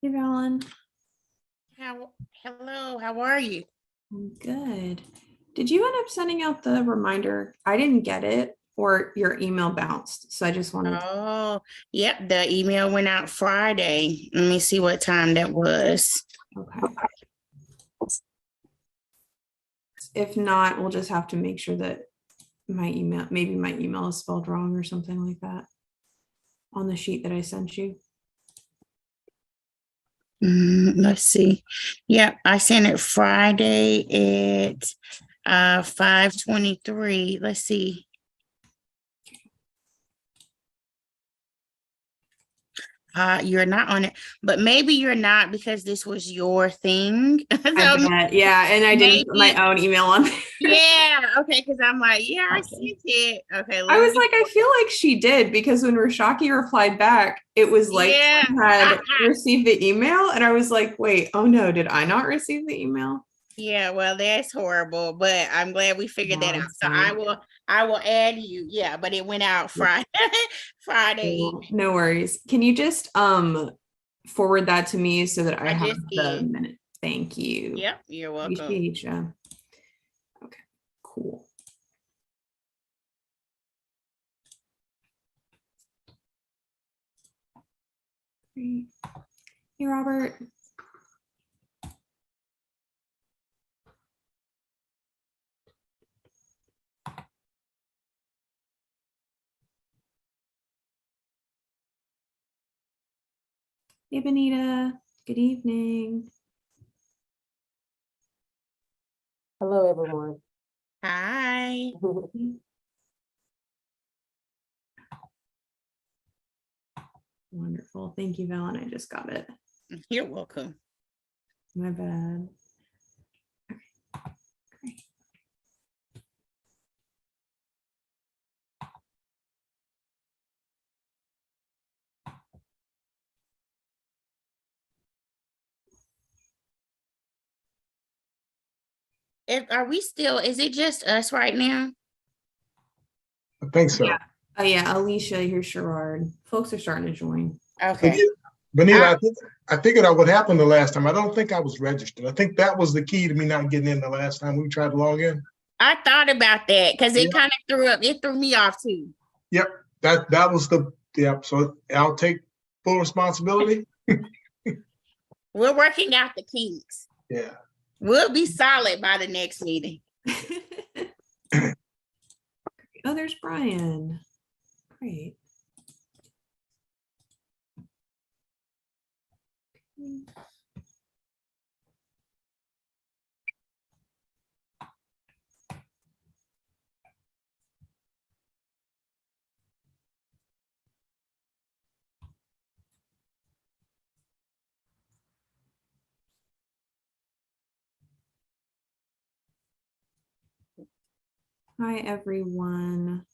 Hey, Valen. Hello, how are you? I'm good. Did you end up sending out the reminder? I didn't get it, or your email bounced. So I just wanted to, Oh, yep, the email went out Friday. Let me see what time that was. okay. If not, we'll just have to make sure that maybe my email is spelled wrong or something like that on the sheet that I sent you. Let's see. Yep, I sent it Friday at 5:23. Let's see. You're not on it, but maybe you're not because this was your thing. I So bet. Yeah. And I didn't put maybe, my own email on there. yeah, okay, because I'm like, yeah, I Okay. sent it. Okay, I let was me, like, I feel like she did because when Rashaki replied back, it was like yeah. she had received the email. And I was like, wait, oh no, did I not receive the email? Yeah, well, that's horrible, but I'm glad we figured that No, out. it's So I fine. will I will add you. Yeah, but it went out Friday Friday Cool. evening. No worries. Can you just forward that to me so that I I have just the did. minute? Thank you. Yep, you're welcome. Appreciate you. Okay, cool. Great. Hey, Robert. Hey, Benita. Good evening. Hello, everyone. Hi. Wonderful. Thank you, Valen. I just got it. You're welcome. My bad. Okay, great. Are we still, is it just us right now? I think so. Yeah. Oh, yeah. Alicia, here's Sherrard. Folks are starting to join. Okay. Benita, I, I figured out what happened the last time. I don't think I was registered. I think that was the key to me not getting in the last time we tried to log in. I thought about that because Yeah. it kind of threw me off too. Yep, that was yep. So I'll take full responsibility. We're working out the kinks. Yeah. We'll be solid by the next meeting. Oh, there's Brian. Great. Hi, everyone.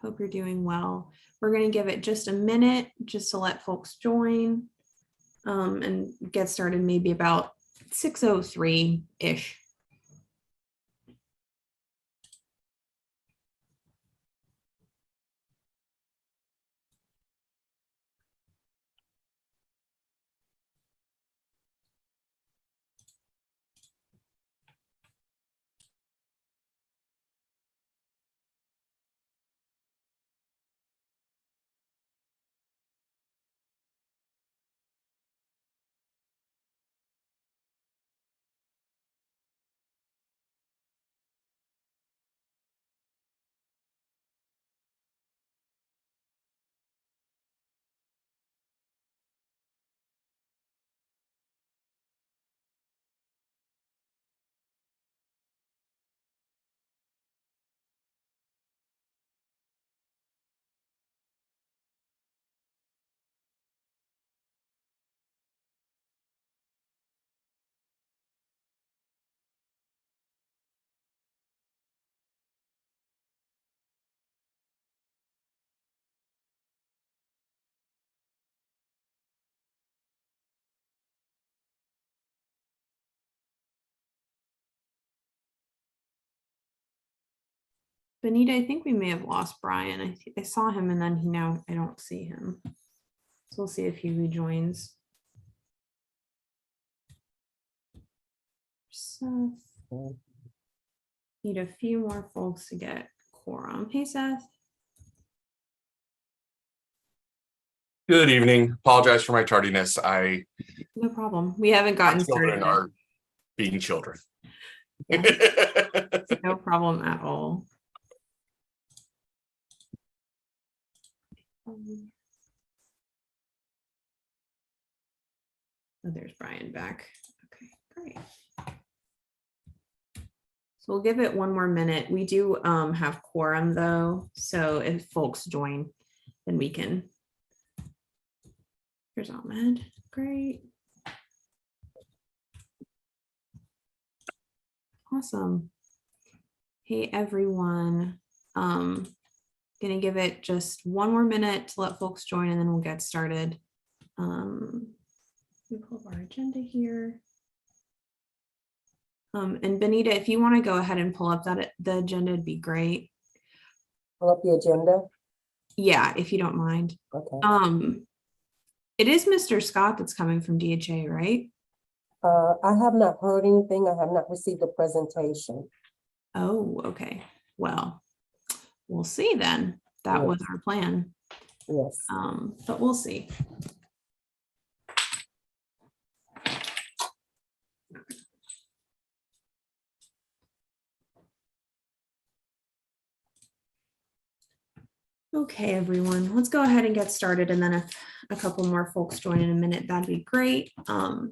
Hope you're doing well. We're going to give it just a minute just to let folks join and get started maybe about 6:03-ish. Benita, I think we may have lost Brian. I saw him and then I don't see him. So we'll see if he rejoins. Seth. Need a few more folks to get quorum. Hey, Seth. Good evening. Apologize for my tardiness. No problem. We haven't gotten started children yet. are being children. Yeah. No problem at all. Oh, there's Brian back. Okay, great. So we'll give it one more minute. We do have quorum though, so if folks join, then we can. Here's Ahmed. Great. Awesome. Hey everyone. Gonna give it just one more minute to let folks join and then we'll get started. We pull up our agenda here. And Benita, if you want to go ahead and pull up the agenda, it'd be great. Pull up the agenda. Yeah, if you don't mind. Okay. It is Mr. Scott that's coming from DHA, right? I have not heard anything. I have not received a presentation. Oh, okay. Well, we'll see then. That Yes. was our plan. Yes. But we'll see. Okay, everyone, let's go ahead and get started. And then if a couple more folks join in a minute, that'd be great.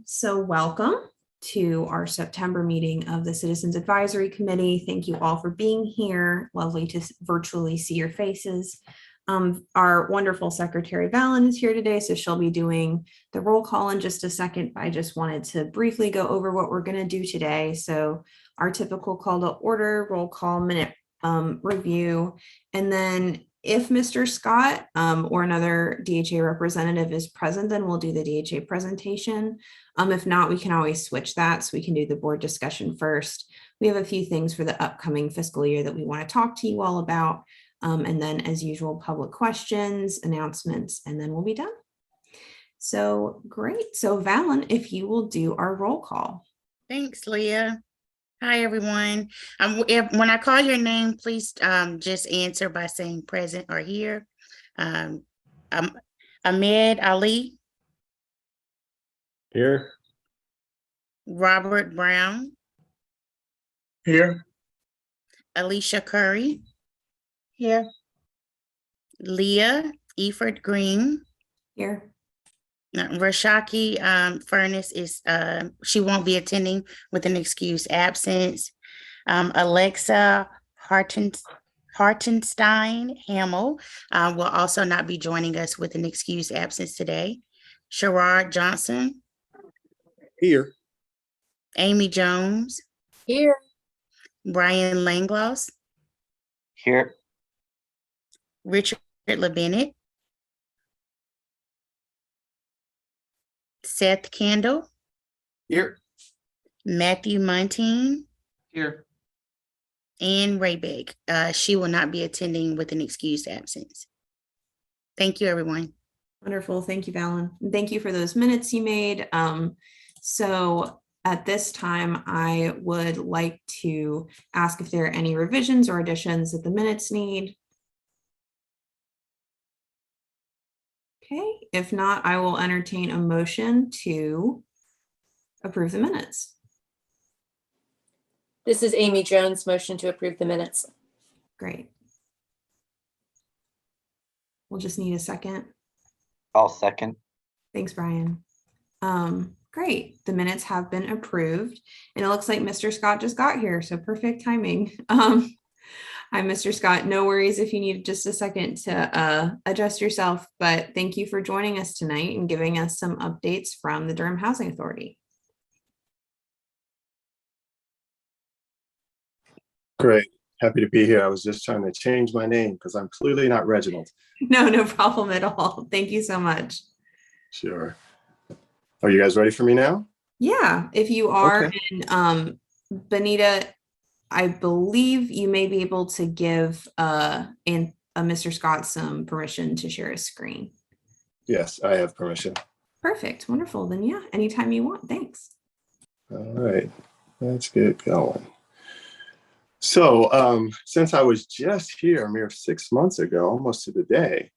So welcome to our September meeting of the Citizens Advisory Committee. Thank you all for being here. Lovely to virtually see your faces. Our wonderful Secretary Valen is here today, so she'll be doing the roll call in just a second. I just wanted to briefly go over what we're going to do today. So our typical call to order, roll call, minute review, and then if Mr. Scott or another DHA representative is present, then we'll do the DHA presentation. If not, we can always switch that. So we can do the board discussion first. We have a few things for the upcoming fiscal year that we want to talk to you all about. And then as usual, public questions, announcements, and then we'll be done. So great. So Valen, if you will do our roll call. Thanks, Leah. Hi, everyone. When I call your name, please just answer by saying present or here. Ahmed Ali, Here. Robert Brown, Here, Alicia Curry, Here. Leah Eford Green, Here. Rashaki Furness is she won't be attending with an excused absence. Alexa Hartenstein Hamill will also not be joining us with an excused absence today. Sherrod Johnson, Here. Amy Jones, Here. Brian Langloss, Here. Richard LeBennett, Seth Kendall, Here. Matthew Muntean, Here. and Raybeck. She will not be attending with an excused absence. Thank you, everyone. Wonderful. Thank you, Valen. And thank you for those minutes you made. So at this time, I would like to ask if there are any revisions or additions that the minutes need. Okay, if not, I will entertain a motion to approve the minutes. This is Amy Jones, motion to approve the minutes. Great. We'll just need a second. I'll second. Thanks, Brian. Great. The minutes have been approved and it looks like Mr. Scott just got here. So perfect timing. Hi, Mr. Scott. No worries if you need just a second to adjust yourself, but thank you for joining us tonight and giving us some updates from the Durham Housing Authority. Great. Happy to be here. I was just trying to change my name because I'm clearly not Reginald. No problem at all. Thank you so much. Sure. Are you guys ready for me now? Yeah, if you are, Okay. and Benita, I believe you may be able to give Mr. Scott some permission to share his screen. Yes, I have permission. Perfect, wonderful. Then yeah, anytime you want. Thanks. All right. Let's get going. So since I was just here a mere 6 months ago, almost to the day,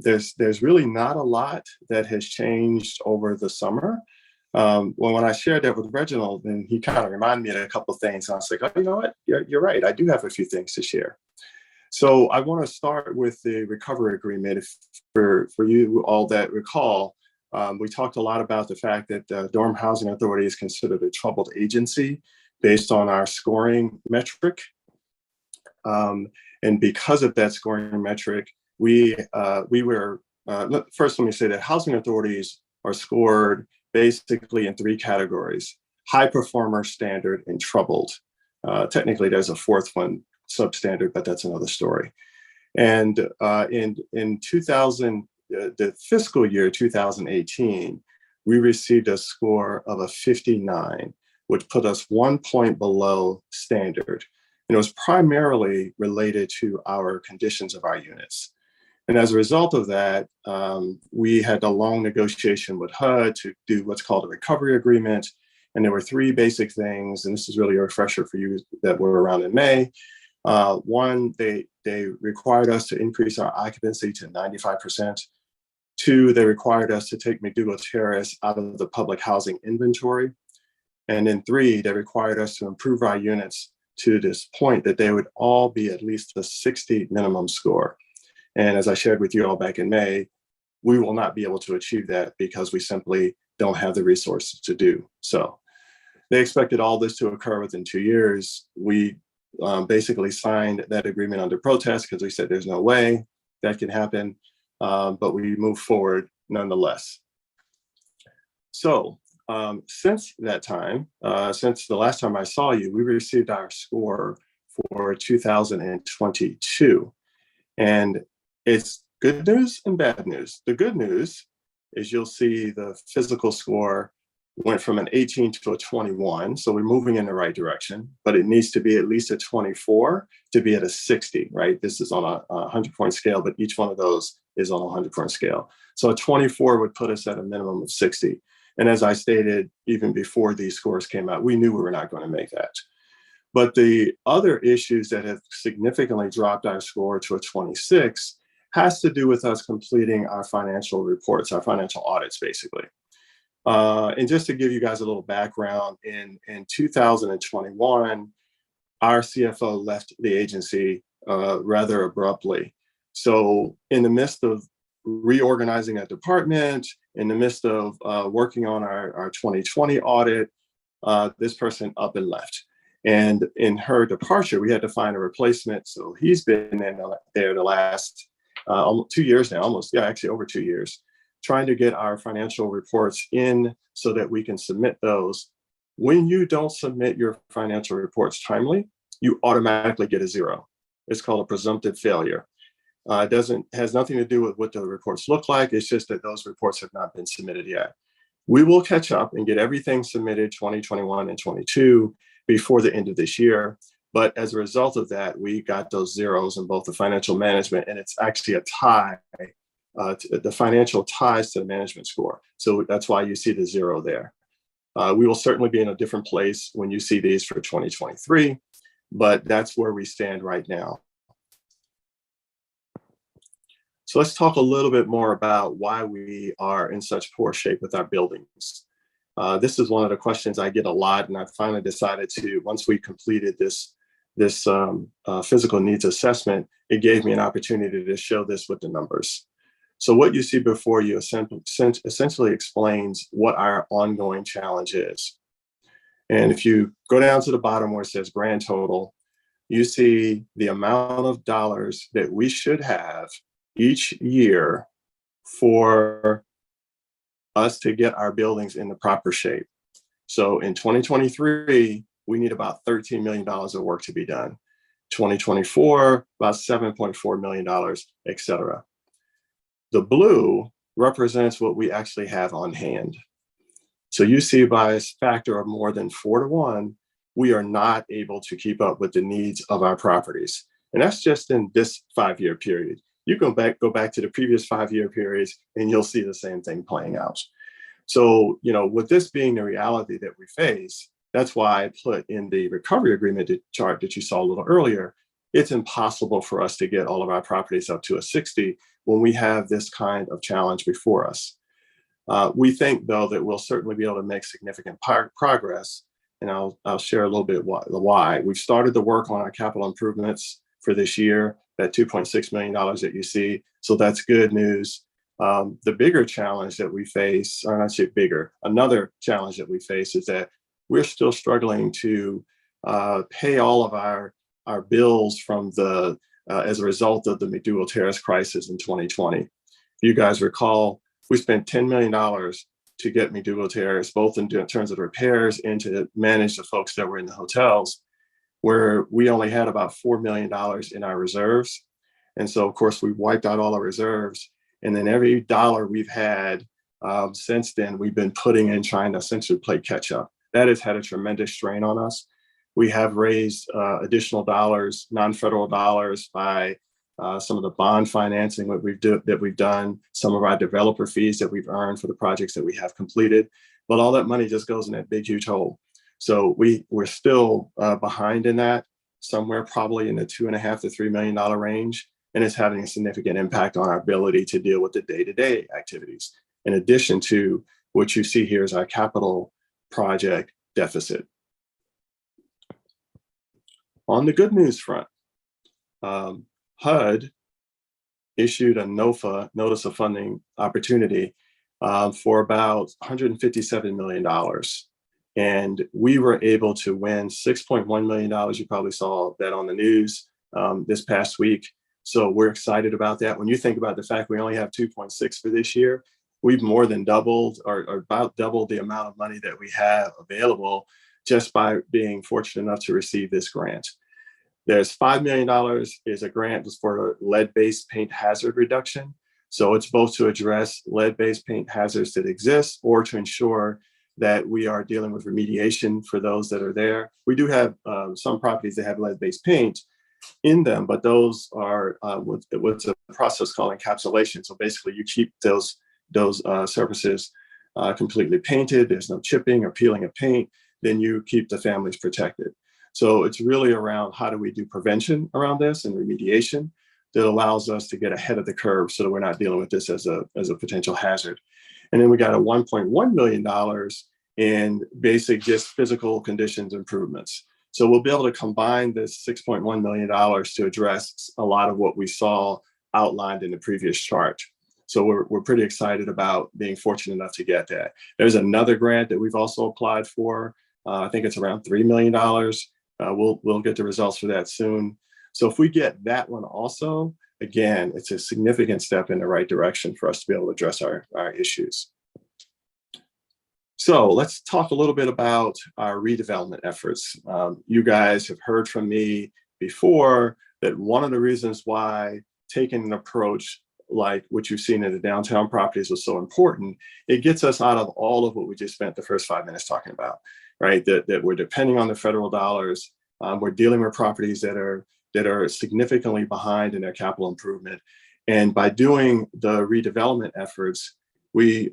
there's really not a lot that has changed over the summer. When I shared that with Reginald, and he kind of reminded me of a couple of things, I was like, oh, you know what? You're right. I do have a few things to share. So I want to start with the recovery agreement. For you all that recall, we talked a lot about the fact that the Durham Housing Authority is considered a troubled agency based on our scoring metric. And because of that scoring metric, we were, first let me say that housing authorities are scored basically in 3 categories: high performer, standard, and troubled. Technically, there's a fourth one, substandard, but that's another story. And in 2000, the fiscal year 2018, we received a score of a 59, which put us 1 point below standard. And it was primarily related to our conditions of our units. And as a result of that, we had a long negotiation with HUD to do what's called a recovery agreement. And there were 3 basic things, and this is really a refresher for you that were around in May. One, they required us to increase our occupancy to 95%. 2, they required us to take McDougal Terrace out of the public housing inventory. And then 3, they required us to improve our units to this point that they would all be at least a 60 minimum score. And as I shared with you all back in May, we will not be able to achieve that because we simply don't have the resources to do so. They expected all this to occur within 2 years. We basically signed that agreement under protest because we said there's no way that can happen, but we moved forward nonetheless. So since that time, since the last time I saw you, we received our score for 2022. And it's good news and bad news. The good news is you'll see the physical score went from an 18 to a 21. So we're moving in the right direction, but it needs to be at least a 24 to be at a 60, right? This is on a 100-point scale, but each one of those is on a 100-point scale. So a 24 would put us at a minimum of 60. And as I stated, even before these scores came out, we knew we were not going to make that. But the other issues that have significantly dropped our score to a 26 has to do with us completing our financial reports, our financial audits, basically. And just to give you guys a little background, in 2021, our CFO left the agency rather abruptly. So in the midst of reorganizing a department, in the midst of working on our 2020 audit, this person up and left. And in her departure, we had to find a replacement. So he's been in there the last 2 years now, almost, yeah, actually over 2 years, trying to get our financial reports in so that we can submit those. When you don't submit your financial reports timely, you automatically get a 0. It's called a presumptive failure. It has nothing to do with what the reports look like. It's just that those reports have not been submitted yet. We will catch up and get everything submitted 2021 and 22 before the end of this year. But as a result of that, we got those 0s in both the financial management, and it's actually a tie. The financial ties to the management score. So that's why you see the 0 there. We will certainly be in a different place when you see these for 2023, but that's where we stand right now. So let's talk a little bit more about why we are in such poor shape with our buildings. This is one of the questions I get a lot, and I finally decided to, once we completed this physical needs assessment, it gave me an opportunity to show this with the numbers. So what you see before you essentially explains what our ongoing challenge is. And if you go down to the bottom where it says grand total, you see the amount of dollars that we should have each year for us to get our buildings in the proper shape. So in 2023, we need about $13 million of work to be done. 2024, about $7.4 million, et cetera. The blue represents what we actually have on hand. So you see by a factor of more than 4 to 1, we are not able to keep up with the needs of our properties. And that's just in this 5-year period. You go back to the previous 5-year periods and you'll see the same thing playing out. So, with this being the reality that we face, That's why I put in the recovery agreement chart that you saw a little earlier. It's impossible for us to get all of our properties up to a 60 when we have this kind of challenge before us. We think, though, that we'll certainly be able to make significant progress, and I'll share a little bit why. We've started the work on our capital improvements for this year, that $2.6 million that you see, so that's good news. The bigger challenge that we face, or not say bigger, another challenge that we face is that we're still struggling to pay all of our bills from the as a result of the McDougal Terrace crisis in 2020. If you guys recall, we spent $10 million to get McDougal Terrace, both in terms of repairs and to manage the folks that were in the hotels, where we only had about $4 million in our reserves. And so, of course, we wiped out all our reserves. And then every dollar we've had since then, we've been putting in trying to essentially play catch up. That has had a tremendous strain on us. We have raised additional dollars, non-federal dollars, by some of the bond financing that we've done, some of our developer fees that we've earned for the projects that we have completed. But all that money just goes in that big, huge hole. So we're still behind in that, somewhere probably in the $2.5 to $3 million range. And it's having a significant impact on our ability to deal with the day-to-day activities. In addition to what you see here is our capital project deficit. On the good news front, HUD issued a NOFA, Notice of Funding Opportunity, for about $157 million. And we were able to win $6.1 million. You probably saw that on the news this past week. So we're excited about that. When you think about the fact we only have 2.6 for this year, we've more than doubled or about doubled the amount of money that we have available just by being fortunate enough to receive this grant. There's $5 million is a grant for lead-based paint hazard reduction. So it's both to address lead-based paint hazards that exist or to ensure that we are dealing with remediation for those that are there. We do have some properties that have lead-based paint in them, but those are what's a process called encapsulation. So basically you keep those surfaces completely painted. There's no chipping or peeling of paint. Then you keep the families protected. So it's really around how do we do prevention around this and remediation that allows us to get ahead of the curve so that we're not dealing with this as a potential hazard. And then we got a $1.1 million in basic just physical conditions improvements. So we'll be able to combine this $6.1 million to address a lot of what we saw outlined in the previous chart. So we're pretty excited about being fortunate enough to get that. There's another grant that we've also applied for. I think it's around $3 million. We'll get the results for that soon. So if we get that one also, again, it's a significant step in the right direction for us to be able to address our issues. So let's talk a little bit about our redevelopment efforts. You guys have heard from me before that one of the reasons why taking an approach like what you've seen in the downtown properties was so important, it gets us out of all of what we just spent the first 5 minutes talking about, right? That we're depending on the federal dollars. We're dealing with properties that are significantly behind in their capital improvement. And by doing the redevelopment efforts, we're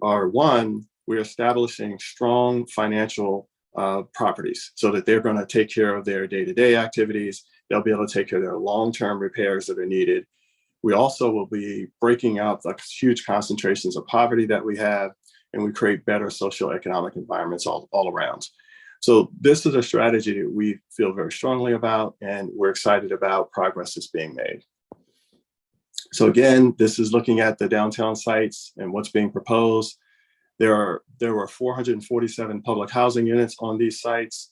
establishing strong financial properties so that they're going to take care of their day-to-day activities. They'll be able to take care of their long-term repairs that are needed. We also will be breaking out the huge concentrations of poverty that we have, and we create better socioeconomic environments all around. So this is a strategy that we feel very strongly about, and we're excited about progress that's being made. So again, this is looking at the downtown sites and what's being proposed. There were 447 public housing units on these sites.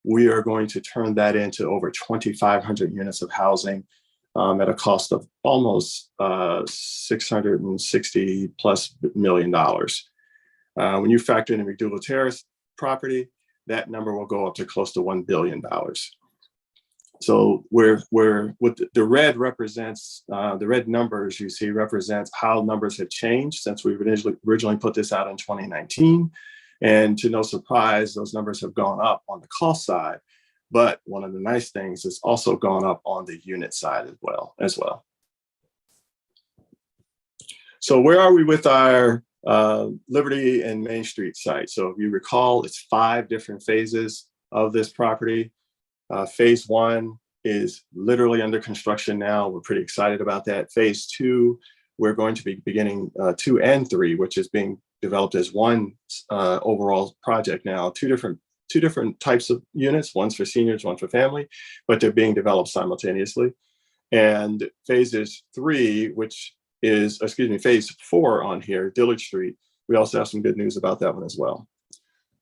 We are going to turn that into over 2,500 units of housing at a cost of almost $660+ million. When you factor in the McDougal Terrace property, that number will go up to close to $1 billion. So what the red represents, the red numbers you see represents how numbers have changed since we originally put this out in 2019. And to no surprise, those numbers have gone up on the cost side. But one of the nice things is also gone up on the unit side as well. So where are we with our Liberty and Main Street site? So if you recall, it's 5 different phases of this property. Phase 1 is literally under construction now. We're pretty excited about that. Phase 2, we're going to be beginning 2 and 3, which is being developed as one overall project now. Two different types of units, one's for seniors, one for family, but they're being developed simultaneously. And phase 4 on here, Dillard Street, we also have some good news about that one as well.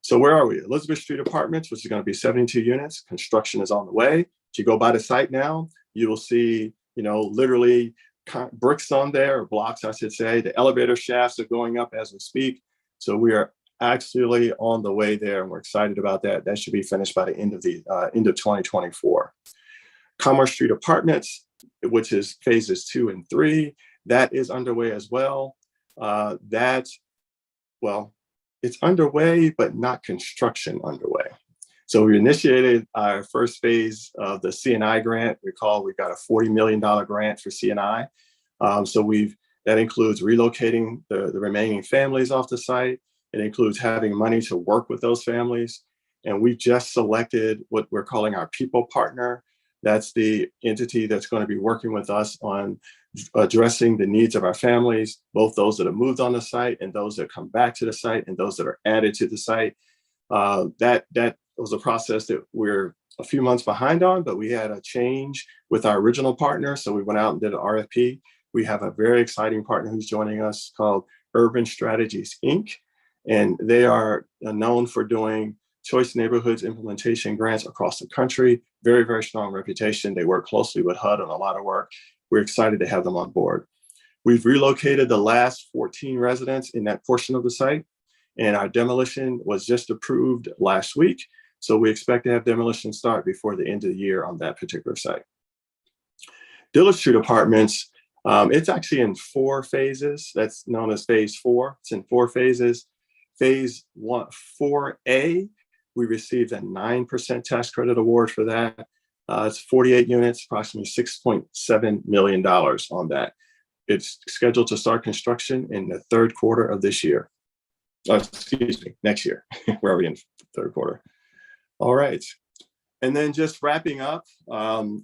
So where are we? Elizabeth Street Apartments, which is going to be 72 units. Construction is on the way. If you go by the site now, you will see, literally bricks on there, or blocks, I should say. The elevator shafts are going up as we speak. So we are actually on the way there, and we're excited about that. That should be finished by the end of 2024. Commerce Street Apartments, which is phases 2 and 3, that is underway as well. It's underway, but not construction underway. So we initiated our first phase of the CNI grant. Recall, we got a $40 million grant for CNI. That includes relocating the remaining families off the site. It includes having money to work with those families. And we just selected what we're calling our people partner. That's the entity that's going to be working with us on addressing the needs of our families, both those that have moved on the site and those that come back to the site and those that are added to the site. That was a process that we're a few months behind on, but we had a change with our original partner. So we went out and did an RFP. We have a very exciting partner who's joining us called Urban Strategies, Inc. And they are known for doing choice neighborhoods implementation grants across the country. Very, very strong reputation. They work closely with HUD on a lot of work. We're excited to have them on board. We've relocated the last 14 residents in that portion of the site, and our demolition was just approved last week. So we expect to have demolition start before the end of the year on that particular site. Dillard Street Apartments, it's actually in 4 phases. That's known as phase 4. It's in 4 phases. Phase 4A, we received a 9% tax credit award for that. It's 48 units, approximately $6.7 million on that. It's scheduled to start construction in the 3rd quarter of this year. Next year. We're already in the 3rd quarter. All right. And then just wrapping up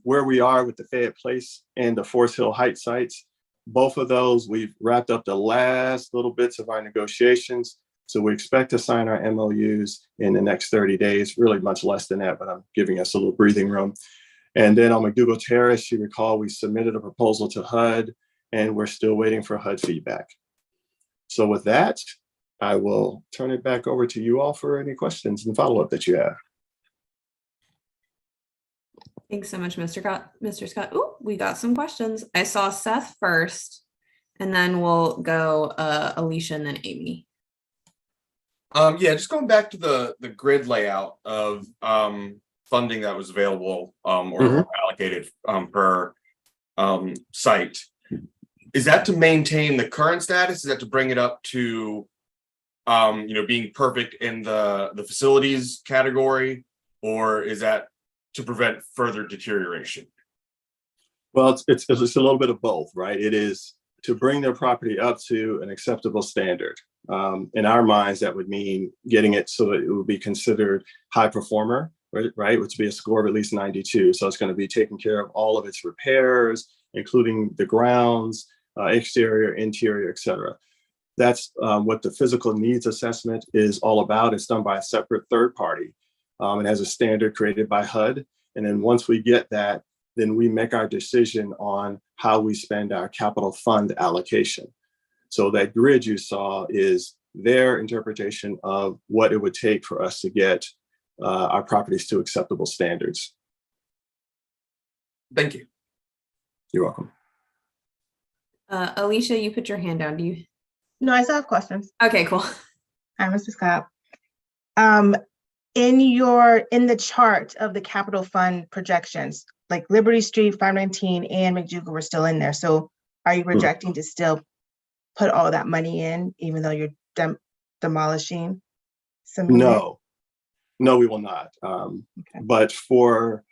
where we are with the Fayette Place and the Forest Hill Heights sites. Both of those, we've wrapped up the last little bits of our negotiations. So we expect to sign our MOUs in the next 30 days, really much less than that, but I'm giving us a little breathing room. And then on McDougal Terrace, you recall we submitted a proposal to HUD, and we're still waiting for HUD feedback. So with that, I will turn it back over to you all for any questions and follow-up that you have. Thanks so much, Mr. Scott. Oh, we got some questions. I saw Seth first, and then we'll go Alicia and then Amy. Just going back to the grid layout of funding that was available or allocated per site. Is that to maintain the current status? Is that to bring it up to being perfect in the facilities category, or is that to prevent further deterioration? Well, it's a little bit of both, right? It is to bring their property up to an acceptable standard. In our minds, that would mean getting it so that it would be considered high performer, right? Which would be a score of at least 92. So it's going to be taking care of all of its repairs, including the grounds, exterior, interior, et cetera. That's what the physical needs assessment is all about. It's done by a separate third party. It has a standard created by HUD. And then once we get that, then we make our decision on how we spend our capital fund allocation. So that grid you saw is their interpretation of what it would take for us to get our properties to acceptable standards. Thank you. You're welcome. Alicia, you put your hand down. Do you? No, I still have questions. Okay, cool. Hi, Mr. Scott. In the chart of the capital fund projections, like Liberty Street, 519 and McDougal were still in there. So are you projecting to still put all that money in, even though you're demolishing some? No, we will not. Okay. But for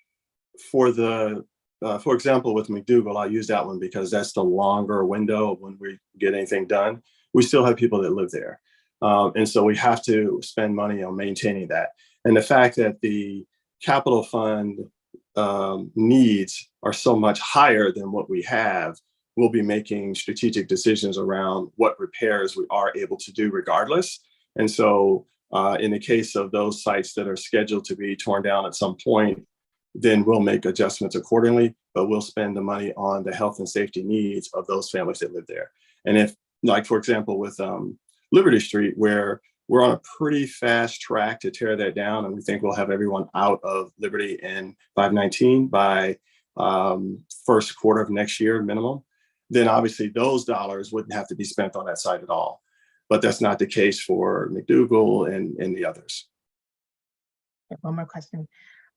example, with McDougal, I'll use that one because that's the longer window of when we get anything done. We still have people that live there. And so we have to spend money on maintaining that. And the fact that the capital fund needs are so much higher than what we have, we'll be making strategic decisions around what repairs we are able to do regardless. And so in the case of those sites that are scheduled to be torn down at some point, then we'll make adjustments accordingly, but we'll spend the money on the health and safety needs of those families that live there. And if, like, for example, with Liberty Street, where we're on a pretty fast track to tear that down, and we think we'll have everyone out of Liberty in 519 by first quarter of next year minimum, then obviously those dollars wouldn't have to be spent on that site at all. But that's not the case for McDougal and the others. One more question.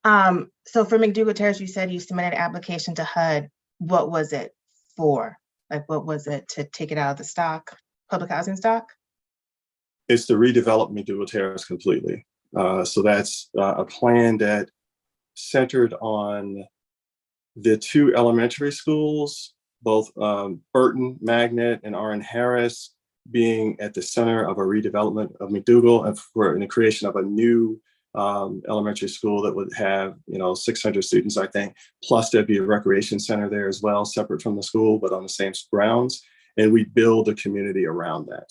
So for McDougal Terrace, you said you submitted an application to HUD. What was it for? Like, what was it to take it out of the stock, public housing stock? It's to redevelop McDougal Terrace completely. So that's a plan that centered on the two elementary schools, both Burton Magnet and R.N. Harris, being at the center of a redevelopment of McDougal, and for in the creation of a new elementary school that would have 600 students, I think, plus there'd be a recreation center there as well, separate from the school, but on the same grounds. And we build a community around that.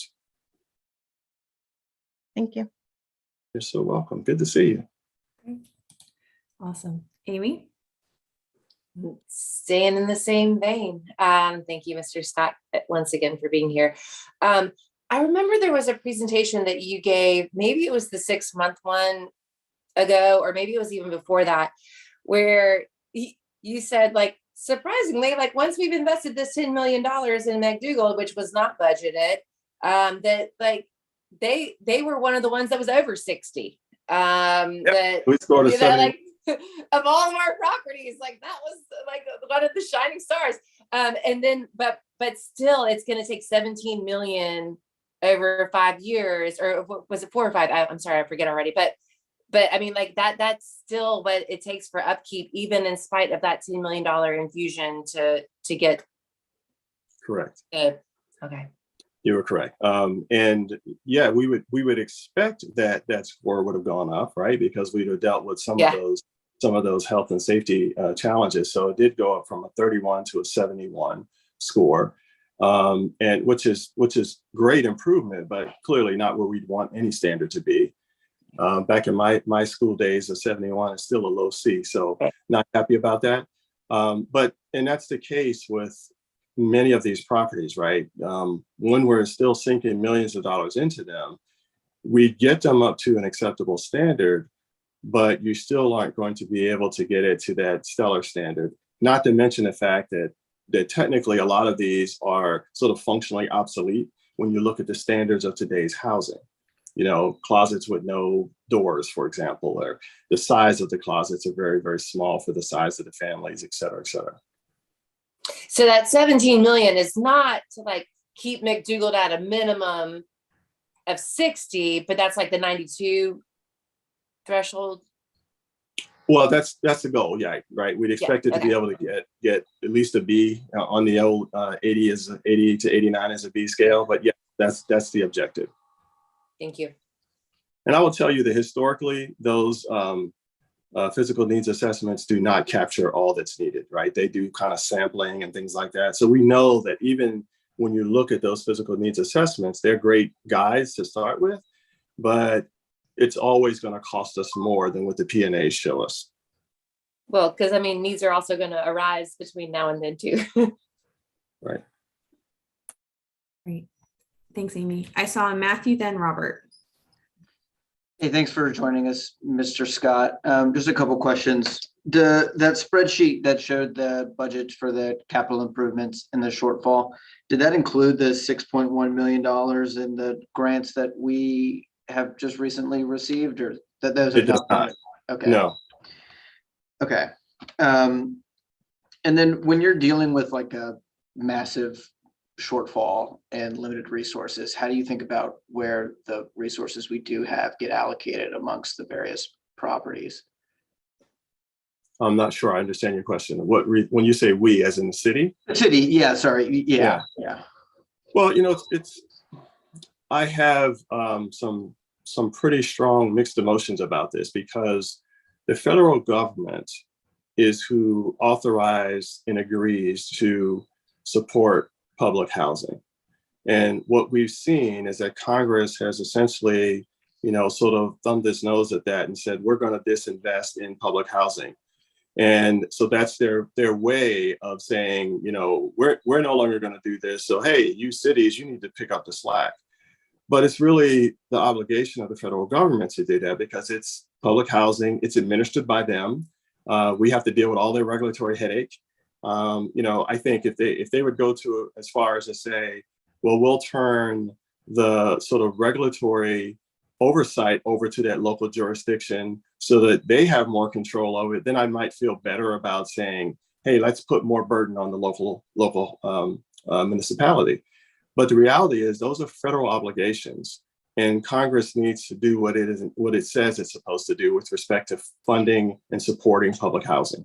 Thank you. You're so welcome. Good to see you. Awesome. Amy? Staying in the same vein. Thank you, Mr. Scott, once again for being here. I remember there was a presentation that you gave, maybe it was the 6-month one ago, or maybe it was even before that, where you said, like, surprisingly, like, once we've invested this $10 million in McDougal, which was not budgeted, that like they were one of the ones that was over 60. That We scored a 70. like, of all of our properties, like that was like one of the shining stars. And then, but still, it's going to take 17 million over 5 years, or was it 4 or 5? I'm sorry, I forget already. But I mean, like that's still what it takes for upkeep, even in spite of that $10 million infusion to get. Correct. Good. Okay. You were correct. And yeah, we would expect that score would have gone up, right? Because we'd have dealt with some of those health and safety challenges. So it did go up from a 31 to a 71 score, and which is great improvement, but clearly not where we'd want any standard to be. Back in my school days, a 71 is still a low C, so not happy about that. And that's the case with many of these properties, right? When we're still sinking millions of dollars into them, we get them up to an acceptable standard, but you still aren't going to be able to get it to that stellar standard. Not to mention the fact that technically a lot of these are sort of functionally obsolete when you look at the standards of today's housing. Closets with no doors, for example, or the size of the closets are very, very small for the size of the families, et cetera, et cetera. So that 17 million is not to like keep McDougal at a minimum of 60, but that's like the 92 threshold. Well, that's the goal, yeah, right. We'd expect it to be able to get at least a B on the old 80 to 89 as a B scale, but yeah, that's the objective. Thank you. And I will tell you that historically, those physical needs assessments do not capture all that's needed, right? They do kind of sampling and things like that. So we know that even when you look at those physical needs assessments, they're great guides to start with, but it's always going to cost us more than what the P&As show us. Well, because I mean, needs are also going to arise between now and then too. Right. Great. Thanks, Amy. I saw Matthew, then Robert. Hey, thanks for joining us, Mr. Scott. Just a couple questions. That spreadsheet that showed the budget for the capital improvements and the shortfall, did that include the $6.1 million in the grants that we have just recently received, or that those are not? Okay. No. Okay. And then when you're dealing with like a massive shortfall and limited resources, how do you think about where the resources we do have get allocated amongst the various properties? I'm not sure I understand your question. When you say we, as in the city? The city, yeah, sorry. Yeah. Well, it's I have some some pretty strong mixed emotions about this because the federal government is who authorized and agrees to support public housing. And what we've seen is that Congress has essentially, sort of thumbed its nose at that and said, we're going to disinvest in public housing. And so that's their way of saying, we're no longer going to do this. So, hey, you cities, you need to pick up the slack. But it's really the obligation of the federal government to do that because it's public housing, it's administered by them. We have to deal with all their regulatory headache. I think if they would go to as far as to say, well, we'll turn the sort of regulatory oversight over to that local jurisdiction so that they have more control over it, then I might feel better about saying, hey, let's put more burden on the local municipality. But the reality is those are federal obligations, and Congress needs to do what it says it's supposed to do with respect to funding and supporting public housing.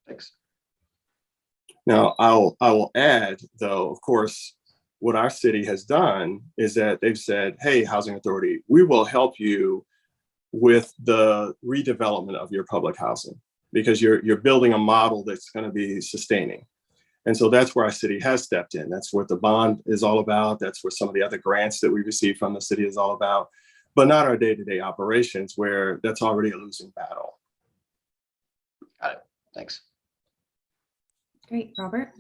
Thanks. Now, I will add, though, of course, what our city has done is that they've said, hey, Housing Authority, we will help you with the redevelopment of your public housing because you're building a model that's going to be sustaining. And so that's where our city has stepped in. That's what the bond is all about. That's where some of the other grants that we receive from the city is all about, but not our day-to-day operations where that's already a losing battle. Got it. Thanks. Great, Robert.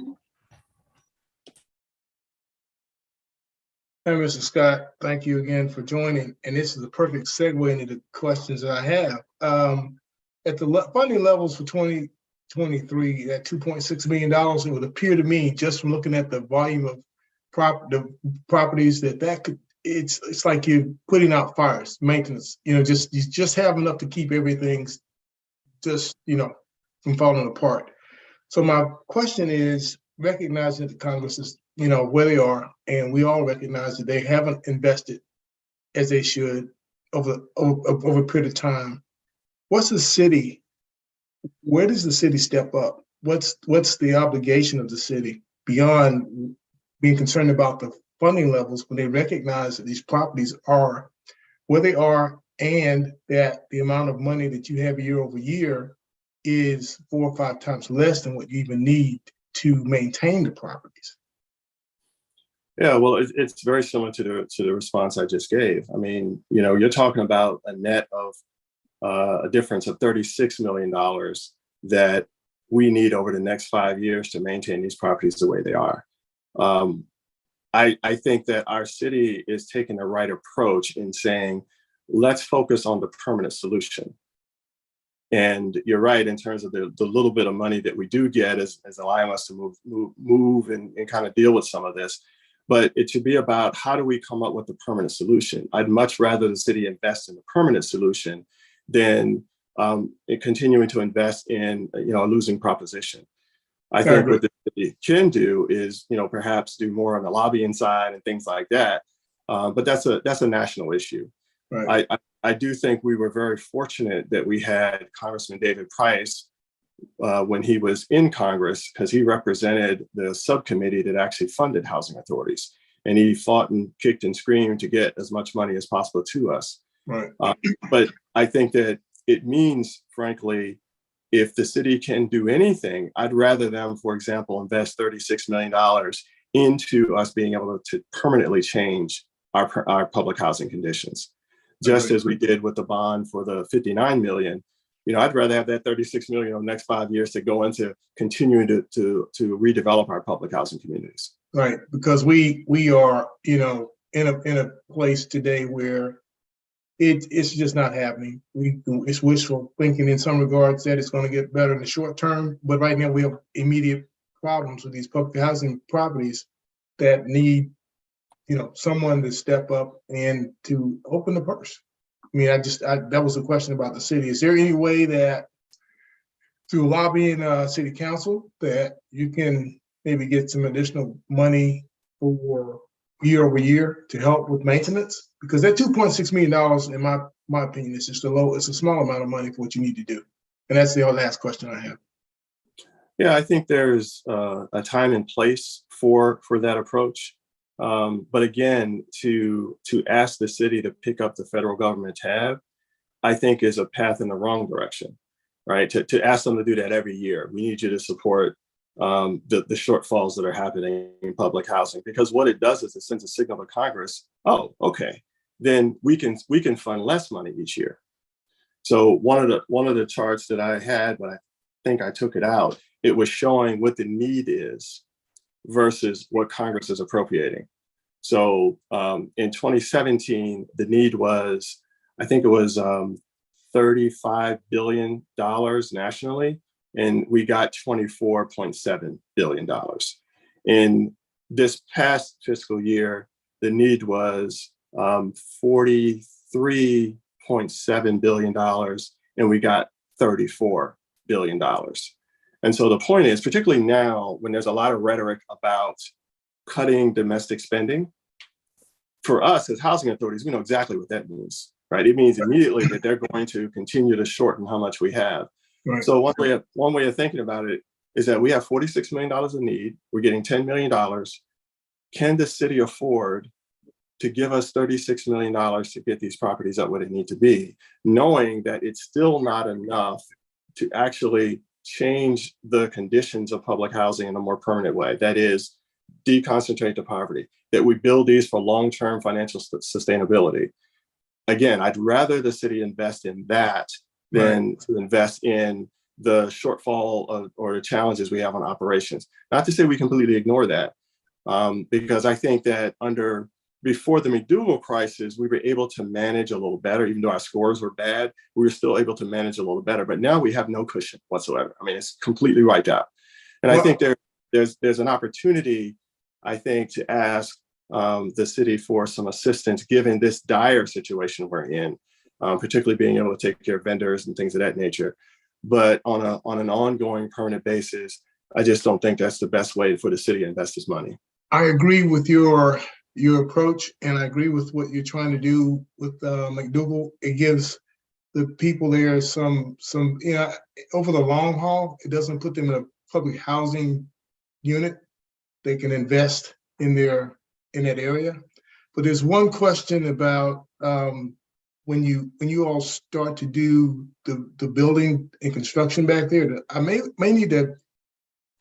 Hi, Mr. Scott, thank you again for joining. And this is a perfect segue into the questions that I have. At the funding levels for 2023, at $2.6 million, it would appear to me, just from looking at the volume of the properties that could, it's like you're putting out fires, maintenance, you just have enough to keep everything just, from falling apart. So my question is, recognizing that the Congress is, where they are, and we all recognize that they haven't invested as they should over a period of time. Where does the city step up? What's the obligation of the city beyond being concerned about the funding levels when they recognize that these properties are where they are and that the amount of money that you have year over year is 4 or 5 times less than what you even need to maintain the properties? Yeah, well, it's very similar to the response I just gave. I mean, you're talking about a net of a difference of $36 million that we need over the next 5 years to maintain these properties the way they are. I think that our city is taking the right approach in saying, let's focus on the permanent solution. And you're right in terms of the little bit of money that we do get as allowing us to move and kind of deal with some of this. But it should be about how do we come up with a permanent solution? I'd much rather the city invest in the permanent solution than continuing to invest in a losing proposition. I think what the city can do is perhaps do more on the lobbying side and things like that. But that's a national issue. Right. I do think we were very fortunate that we had Congressman David Price when he was in Congress, because he represented the subcommittee that actually funded housing authorities. And he fought and kicked and screamed to get as much money as possible to us. Right. But I think that it means, frankly, if the city can do anything, I'd rather them, for example, invest $36 million into us being able to permanently change our public housing conditions. Just as we did with the bond for the $59 million, I'd rather have that $36 million over the next 5 years to go into continuing to redevelop our public housing communities. Right, because we are, in a place today where it's just not happening. It's wishful thinking in some regards that it's going to get better in the short term, but right now we have immediate problems with these public housing properties that need someone to step up and to open the purse. I mean, that was a question about the city. Is there any way that through lobbying city council that you can maybe get some additional money for year over year to help with maintenance? Because that $2.6 million, in my opinion, is just it's a small amount of money for what you need to do. And that's the last question I have. Yeah, I think there's a time and place for that approach. But again, to ask the city to pick up the federal government tab, I think is a path in the wrong direction, right? To ask them to do that every year. We need you to support the shortfalls that are happening in public housing, because what it does is it sends a signal to Congress, oh, okay, then we can fund less money each year. So one of the charts that I had, but I think I took it out, it was showing what the need is versus what Congress is appropriating. So in 2017, the need was, I think it was $35 billion nationally, and we got $24.7 billion. In this past fiscal year, the need was $43.7 billion, and we got $34 billion. And so the point is, particularly now when there's a lot of rhetoric about cutting domestic spending, for us as housing authorities, we know exactly what that means, right? It means immediately that they're going to continue to shorten how much we have. Right. So one way of thinking about it is that we have $46 million in need. We're getting $10 million. Can the city afford to give us $36 million to get these properties up where they need to be, knowing that it's still not enough to actually change the conditions of public housing in a more permanent way? That is, deconcentrate the poverty, that we build these for long-term financial sustainability. Again, I'd rather the city invest in that than to invest in the shortfall or the challenges we have on operations. Not to say we completely ignore that, because I think that before the McDougal crisis, we were able to manage a little better. Even though our scores were bad, we were still able to manage a little better. But now we have no cushion whatsoever. I mean, it's completely wiped out. And I think there's an opportunity, I think, to ask the city for some assistance given this dire situation we're in, particularly being able to take care of vendors and things of that nature. But on an ongoing permanent basis, I just don't think that's the best way for the city to invest its money. I agree with your approach, and I agree with what you're trying to do with McDougal. It gives the people there some, over the long haul, it doesn't put them in a public housing unit. They can invest in that area. But there's one question about when you all start to do the building and construction back there, that I may need to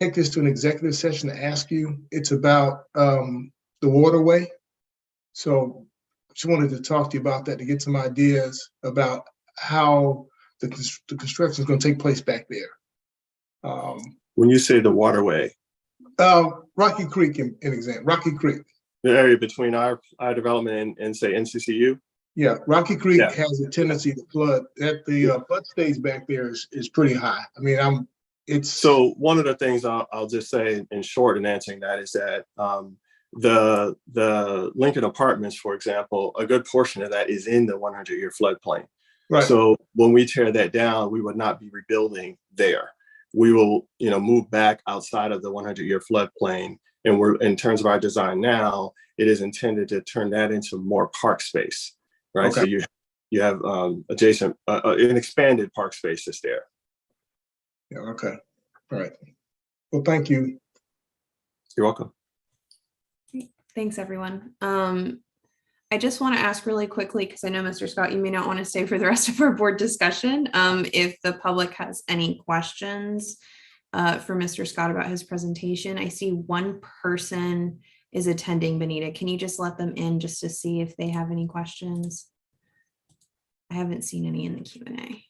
take this to an executive session to ask you. It's about the waterway. So just wanted to talk to you about that, to get some ideas about how the construction is going to take place back there. When you say the waterway, Rocky Creek, an example. Rocky Creek, the area between our development and say NCCU. Yeah, Rocky Creek has a tendency to flood. The flood stage back there is pretty high. I mean, So one of the things I'll just say in short in answering that is that the Lincoln Apartments, for example, a good portion of that is in the 100-year floodplain. Right. So when we tear that down, we would not be rebuilding there. We will, move back outside of the 100-year floodplain. And in terms of our design now, it is intended to turn that into more park space, right? Okay. So you have adjacent, an expanded park space that's there. Yeah. Okay. All right. Well, thank you. You're welcome. Thanks, everyone. I just want to ask really quickly, because I know, Mr. Scott, you may not want to stay for the rest of our board discussion. If the public has any questions for Mr. Scott about his presentation. I see one person is attending. Benita, can you just let them in just to see if they have any questions? I haven't seen any in the Q&A.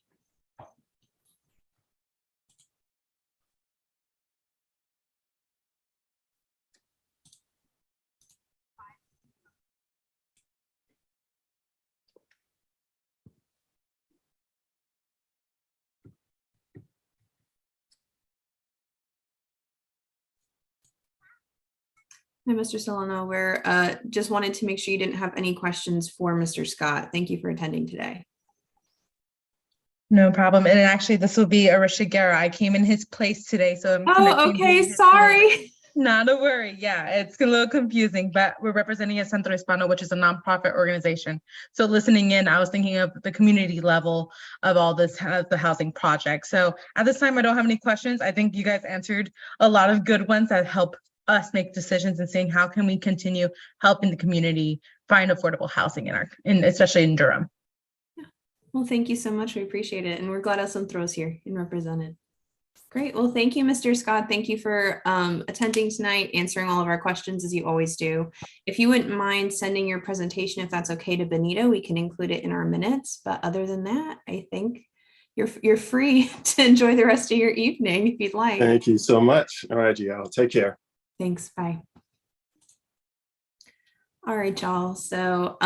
Hi, Mr. Solano. We're just wanted to make sure you didn't have any questions for Mr. Scott. Thank you for attending today. No problem. And actually, this will be Arisha Guerra. I came in his place today, so I'm okay. Sorry. Not a worry. Yeah, it's a little confusing, but we're representing a Centro Hispano, which is a nonprofit organization. So listening in, I was thinking of the community level of all this, the housing project. So at this time, I don't have any questions. I think you guys answered a lot of good ones that help us make decisions and seeing how can we continue helping the community find affordable housing especially in Durham. Well, thank you so much. We appreciate it. And we're glad El Centro's here and represented. Great. Well, thank you, Mr. Scott. Thank you for attending tonight, answering all of our questions as you always do. If you wouldn't mind sending your presentation, if that's okay, to Benita, we can include it in our minutes. But other than that, I think you're free to enjoy the rest of your evening if you'd like. Thank you so much. All right, y'all. Take care. Thanks. Bye. All right, y'all. So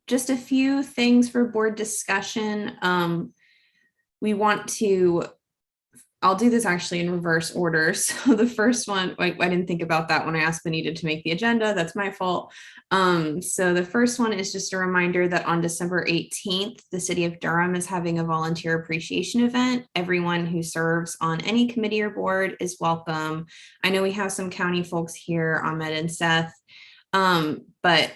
just a few things for board discussion. We want to, I'll do this actually in reverse order. So the first one, I didn't think about that when I asked Benita to make the agenda. That's my fault. So the first one is just a reminder that on December 18th, the city of Durham is having a volunteer appreciation event. Everyone who serves on any committee or board is welcome. I know we have some county folks here, Ahmed and Seth, but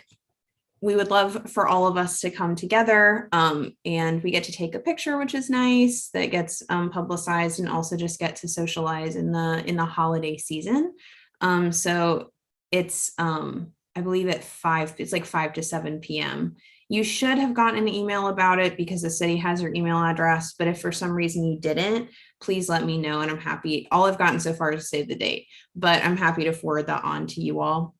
we would love for all of us to come together, and we get to take a picture, which is nice, that gets publicized, and also just get to socialize in the holiday season. So it's I believe at 5, it's like 5 to 7 p.m. You should have gotten an email about it because the city has your email address, but if for some reason you didn't, please let me know, and I'm happy. All I've gotten so far is to save the date, but I'm happy to forward that on to you all.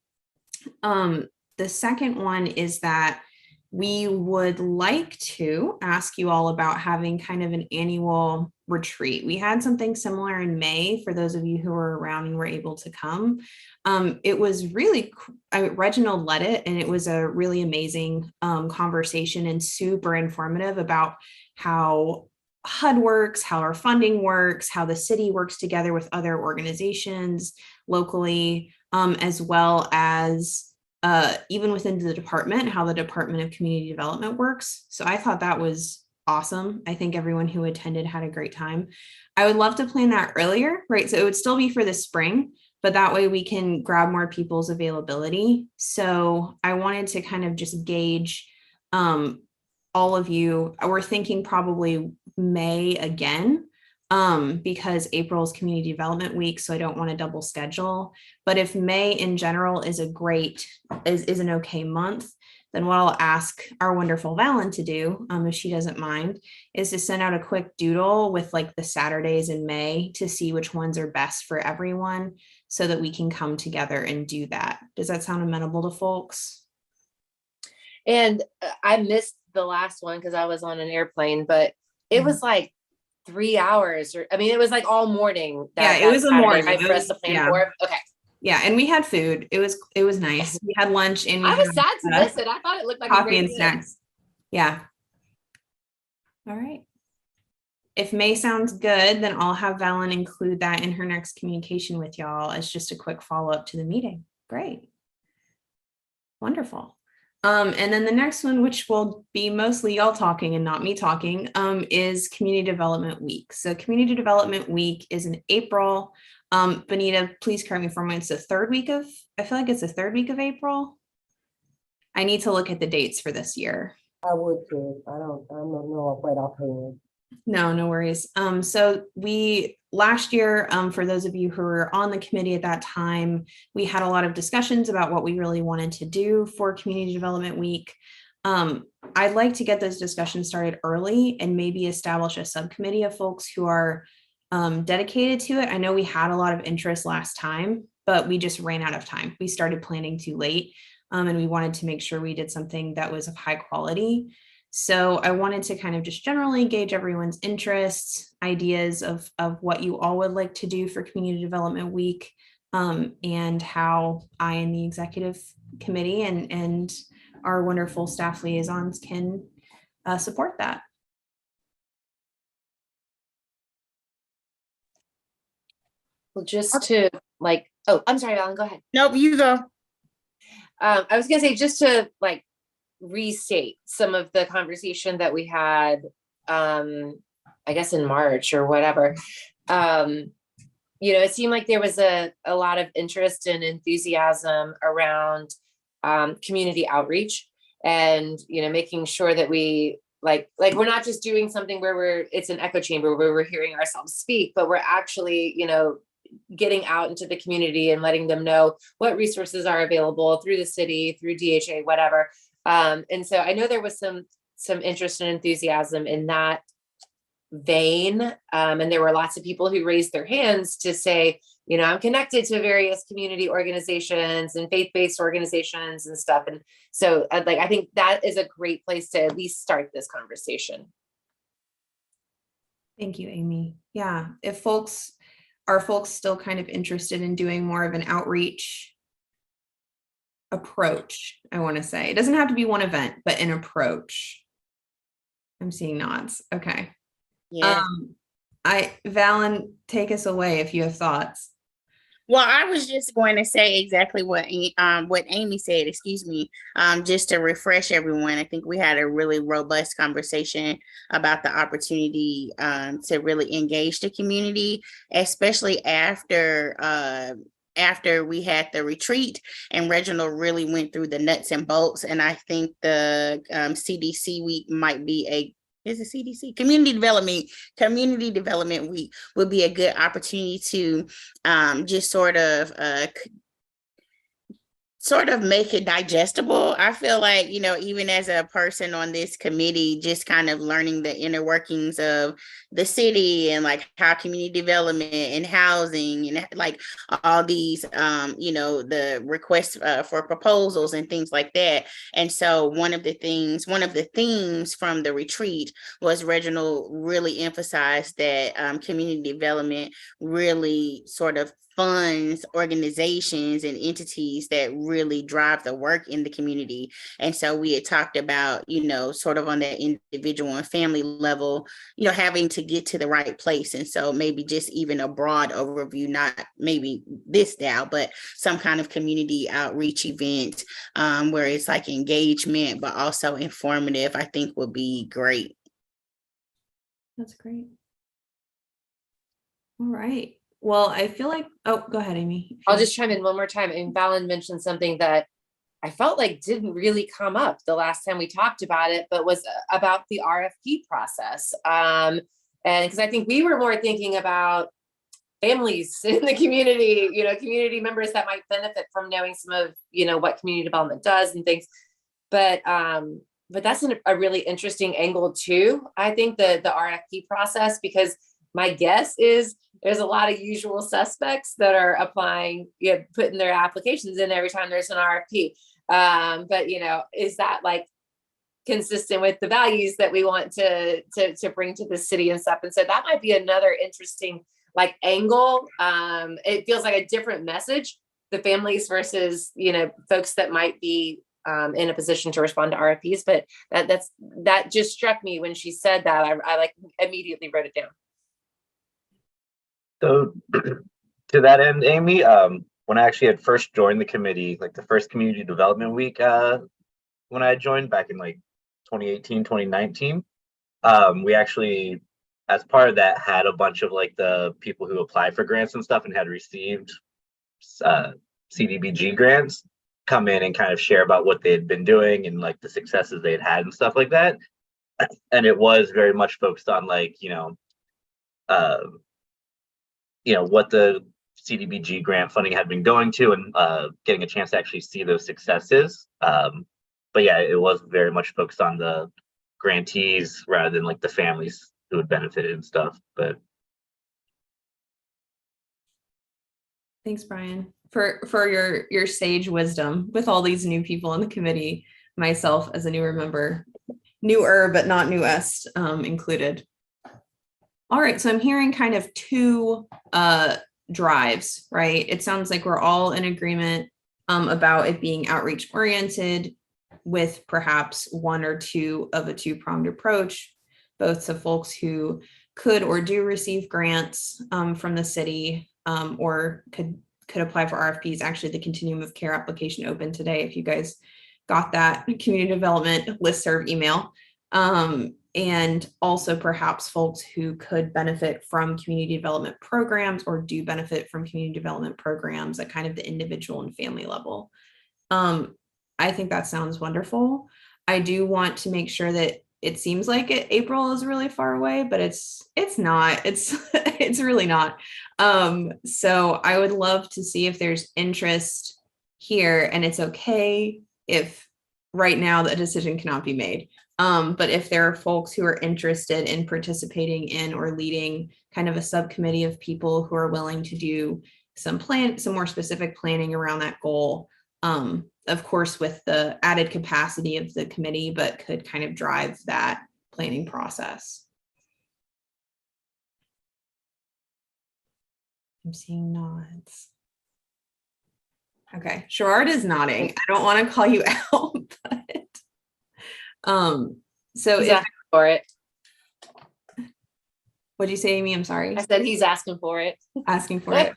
The second one is that we would like to ask you all about having kind of an annual retreat. We had something similar in May for those of you who were around and were able to come. It was really, Reginald led it, and it was a really amazing conversation and super informative about how HUD works, how our funding works, how the city works together with other organizations locally, as well as even within the department, how the Department of Community Development works. So I thought that was awesome. I think everyone who attended had a great time. I would love to plan that earlier, right? So it would still be for the spring, but that way we can grab more people's availability. So I wanted to kind of just gauge all of you. We're thinking probably May again, because April is Community Development Week, so I don't want to double schedule. But if May in general is an okay month, then what I'll ask our wonderful Valen to do, if she doesn't mind, is to send out a quick doodle with like the Saturdays in May to see which ones are best for everyone so that we can come together and do that. Does that sound amenable to folks? And I missed the last one because I was on an airplane, but it was like 3 hours, or I mean, it was like all morning. It was a morning. I pressed the plan for. Okay. Yeah, and we had food. It was nice. We had lunch, and I was sad to miss it. I thought it looked like coffee and snacks. Yeah. All right. If May sounds good, then I'll have Valen include that in her next communication with y'all as just a quick follow-up to the meeting. Great. Wonderful. And then the next one, which will be mostly y'all talking and not me talking, is Community Development Week. So Community Development Week is in April. Benita, please correct me if I'm wrong. It's the third week of, I feel like it's the third week of April. I need to look at the dates for this year. I would too. I don't know right offhand. No worries. So we last year, for those of you who were on the committee at that time, we had a lot of discussions about what we really wanted to do for Community Development Week. I'd like to get those discussions started early and maybe establish a subcommittee of folks who are dedicated to it. I know we had a lot of interest last time, but we just ran out of time. We started planning too late, and we wanted to make sure we did something that was of high quality. So I wanted to kind of just generally gauge everyone's interests, ideas of what you all would like to do for Community Development Week, and how I and the executive committee and our wonderful staff liaisons can support that. Well, just to like, oh, I'm sorry, Valen, go ahead. Nope, you go. I was gonna say, just to like restate some of the conversation that we had, I guess in March or whatever. It seemed like there was a lot of interest and enthusiasm around community outreach and, making sure that we like we're not just doing something where it's an echo chamber where we're hearing ourselves speak, but we're actually, getting out into the community and letting them know what resources are available through the city, through DHA, whatever. And so I know there was some interest and enthusiasm in that vein. And there were lots of people who raised their hands to say, you know, I'm connected to various community organizations and faith-based organizations and stuff. And so like, I think that is a great place to at least start this conversation. Thank you, Amy. Yeah, if are folks still kind of interested in doing more of an outreach approach, I want to say. It doesn't have to be one event, but an approach. I'm seeing nods. Okay. Yeah. Valen, take us away if you have thoughts. Well, I was just going to say exactly what Amy said, excuse me, just to refresh everyone. I think we had a really robust conversation about the opportunity to really engage the community, especially after we had the retreat and Reginald really went through the nuts and bolts. And I think the CDC week might be Community Development Week would be a good opportunity to just sort of make it digestible. I feel like, you know, even as a person on this committee, just kind of learning the inner workings of the city and like how community development and housing and like all these, you know, the requests for proposals and things like that. And so one of the themes from the retreat was Reginald really emphasized that community development really sort of funds organizations and entities that really drive the work in the community. And so we had talked about, you know, sort of on that individual and family level, you know, having to get to the right place. And so maybe just even a broad overview, not maybe this now, but some kind of community outreach event where it's like engagement, but also informative, I think would be great. That's great. All right. Well, I feel like, oh, go ahead, Amy. I'll just chime in one more time. And Valen mentioned something that I felt like didn't really come up the last time we talked about it, but was about the RFP process. And because I think we were more thinking about families in the community, you know, community members that might benefit from knowing some of, you know, what community development does and things. But that's a really interesting angle too. I think the RFP process, because my guess is there's a lot of usual suspects that are applying, you know, putting their applications in every time there's an RFP. But, you know, is that like consistent with the values that we want to bring to the city and stuff? And so that might be another interesting like angle. It feels like a different message, the families versus, you know, folks that might be in a position to respond to RFPs. But that just struck me when she said that. I like immediately wrote it down. So to that end, Amy, when I actually had first joined the committee, like the first community development week, when I joined back in like 2018, 2019, we actually, as part of that, had a bunch of like the people who applied for grants and stuff and had received CDBG grants come in and kind of share about what they had been doing and like the successes they had and stuff like that. And it was very much focused on like, what the CDBG grant funding had been going to and getting a chance to actually see those successes. But yeah, it was very much focused on the grantees rather than like the families who had benefited and stuff. But thanks, Brian, for your sage wisdom with all these new people in the committee, myself as a newer member, newer but not newest included. All right, so I'm hearing kind of two drives, right? It sounds like we're all in agreement about it being outreach oriented with perhaps one or two of a two-pronged approach, both to folks who could or do receive grants from the city or could apply for RFPs. Actually, the Continuum of Care application opened today, if you guys got that community development listserv email. And also perhaps folks who could benefit from community development programs or do benefit from community development programs at kind of the individual and family level. I think that sounds wonderful. I do want to make sure that it seems like April is really far away, but it's not. It's it's really not. So I would love to see if there's interest here, and it's okay if right now the decision cannot be made. But if there are folks who are interested in participating in or leading kind of a subcommittee of people who are willing to do some more specific planning around that goal, of course, with the added capacity of the committee, but could kind of drive that planning process. I'm seeing nods. Okay, Sherrod is nodding. I don't want to call you out, but so He's asking for it. What'd you say, Amy? I'm sorry. I said he's asking for it. Asking for it.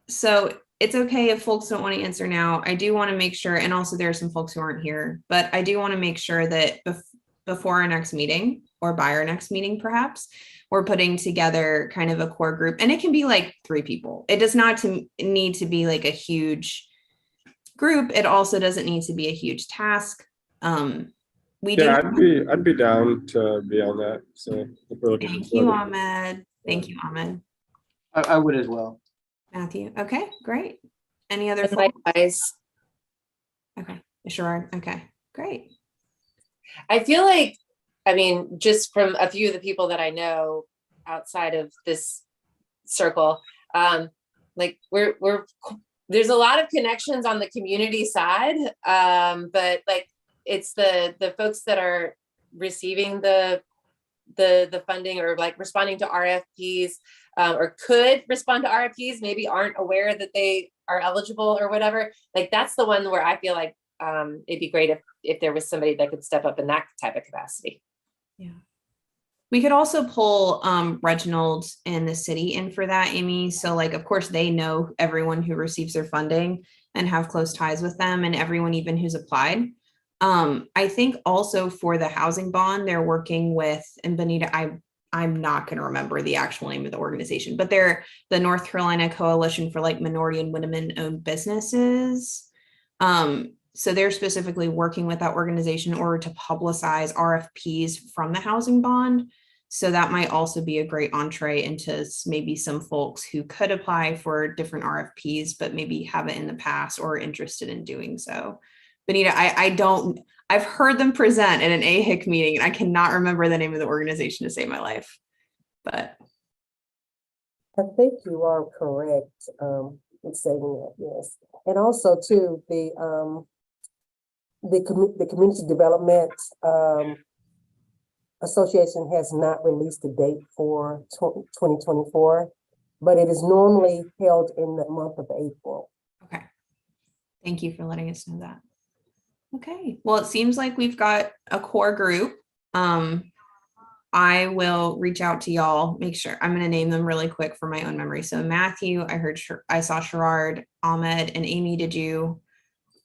So it's okay if folks don't want to answer now. I do want to make sure, and also there are some folks who aren't here, but I do want to make sure that before our next meeting or by our next meeting, perhaps, we're putting together kind of a core group, and it can be like 3 people. It does not need to be like a huge group. It also doesn't need to be a huge task. I'd be down to be on that. So if we're looking Thank you, Ahmed. Thank you, Ahmed. I would as well. Matthew. Okay, great. Any other? Likewise. Okay, sure. Okay, great. I feel like, I mean, just from a few of the people that I know outside of this circle, like there's a lot of connections on the community side, but like it's the folks that are receiving the funding or like responding to RFPs, or could respond to RFPs, maybe aren't aware that they are eligible or whatever. Like that's the one where I feel like it'd be great if there was somebody that could step up in that type of capacity. Yeah. We could also pull Reginald and the city in for that, Amy. So like, of course, they know everyone who receives their funding and have close ties with them, and everyone even who's applied. I think also for the housing bond, they're working with, and Benita, I'm not going to remember the actual name of the organization, but they're the North Carolina Coalition for like Minority and Women-Owned Businesses. So they're specifically working with that organization in order to publicize RFPs from the housing bond. So that might also be a great entree into maybe some folks who could apply for different RFPs, but maybe haven't in the past or are interested in doing so. Benita, I've heard them present at an AHIC meeting, and I cannot remember the name of the organization to save my life, but. I think you are correct in saying that, yes. And also too, the Community Development Association has not released a date for 2024, but it is normally held in the month of April. Okay. Thank you for letting us know that. Okay, well, it seems like we've got a core group. I will reach out to y'all, make sure, I'm going to name them really quick for my own memory. So Matthew, I saw Sherrod, Ahmed, and Amy, did you?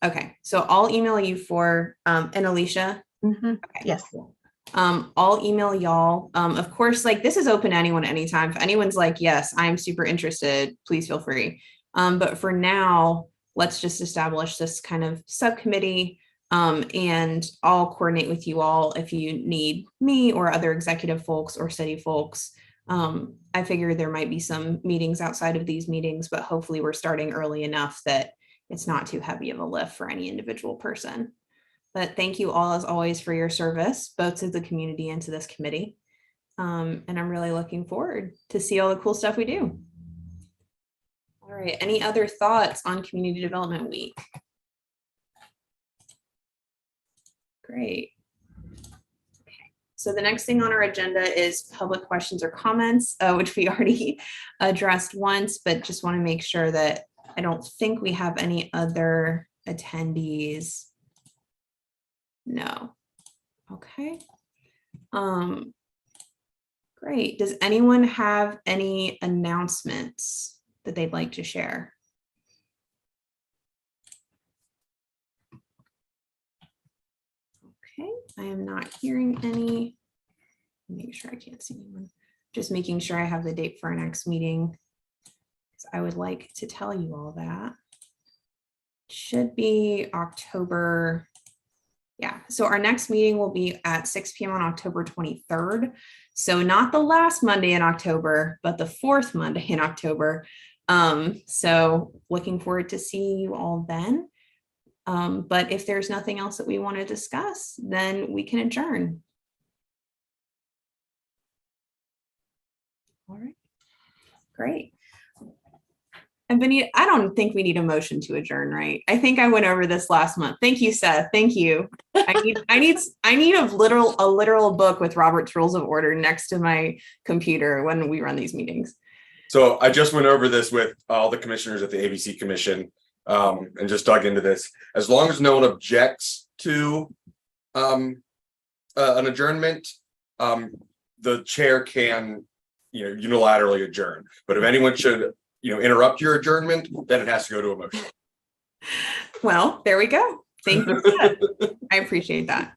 Okay, so I'll email you for, and Alicia. Mm-hmm. Okay, yes. cool. I'll email y'all. Of course, like this is open to anyone anytime. If anyone's like, yes, I'm super interested, please feel free. But for now, let's just establish this kind of subcommittee. And I'll coordinate with you all if you need me or other executive folks or city folks. I figure there might be some meetings outside of these meetings, but hopefully we're starting early enough that it's not too heavy of a lift for any individual person. But thank you all as always for your service, both to the community and to this committee. And I'm really looking forward to see all the cool stuff we do. All right, any other thoughts on Community Development Week? Great. Okay. So the next thing on our agenda is public questions or comments, which we already addressed once, but just want to make sure that I don't think we have any other attendees. No. Okay. Great. Does anyone have any announcements that they'd like to share? Okay, I am not hearing any. Make sure I can't see anyone. Just making sure I have the date for our next meeting. I would like to tell you all that. Should be October Yeah, so our next meeting will be at 6 p.m. on October 23rd. So not the last Monday in October, but the fourth Monday in October. So looking forward to seeing you all then. But if there's nothing else that we want to discuss, then we can adjourn. All right, great. And Benita, I don't think we need a motion to adjourn, right? I think I went over this last month. Thank you, Seth. Thank you. I need a literal book with Robert's Rules of Order next to my computer when we run these meetings. So I just went over this with all the commissioners at the ABC Commission, and just dug into this. As long as no one objects to an adjournment, the chair can, unilaterally adjourn. But if anyone should, interrupt your adjournment, then it has to go to a motion. Well, there we go. Thank you, Seth. I appreciate that.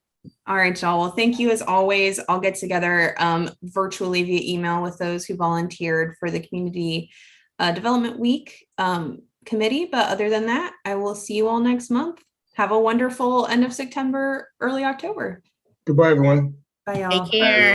All right, y'all. Well, thank you as always. I'll get together virtually via email with those who volunteered for the Community Development Week committee. But other than that, I will see you all next month. Have a wonderful end of September, early October. Goodbye, everyone. Bye, y'all. Take care.